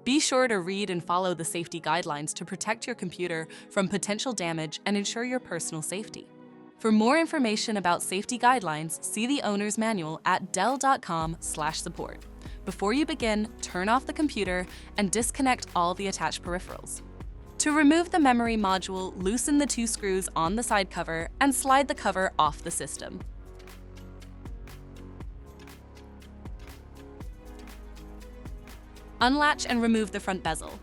Be sure to read and follow the safety guidelines to protect your computer from potential damage and ensure your personal safety. For more information about safety guidelines, see the owner's manual at dell.com/support. Before you begin, turn off the computer and disconnect all the attached peripherals. To remove the memory module, loosen the 2 screws on the side cover and slide the cover off the system. Unlatch and remove the front bezel.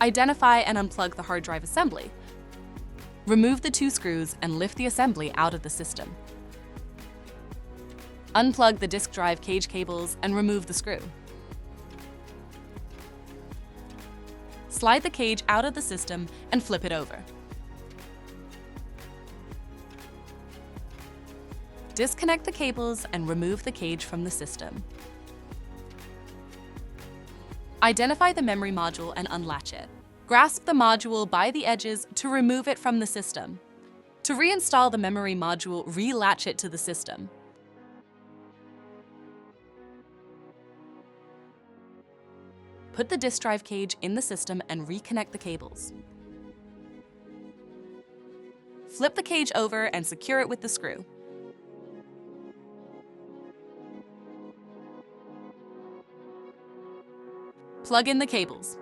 Identify and unplug the hard drive assembly. Remove the 2 screws and lift the assembly out of the system. Unplug the disk drive cage cables and remove the screw. Slide the cage out of the system and flip it over. Disconnect the cables and remove the cage from the system. Identify the memory module and unlatch it. Grasp the module by the edges to remove it from the system. To reinstall the memory module, relatch it to the system. Put the disk drive cage in the system and reconnect the cables. Flip the cage over and secure it with the screw. Plug in the cables.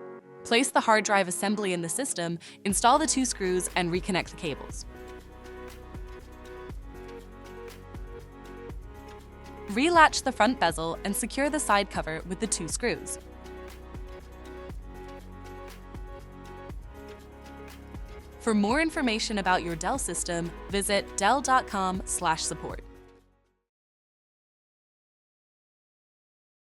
Place the hard drive assembly in the system, install the 2 screws, and reconnect the cables. Relatch the front bezel and secure the side cover with the 2 screws. For more information about your Dell system, visit dell.com/support.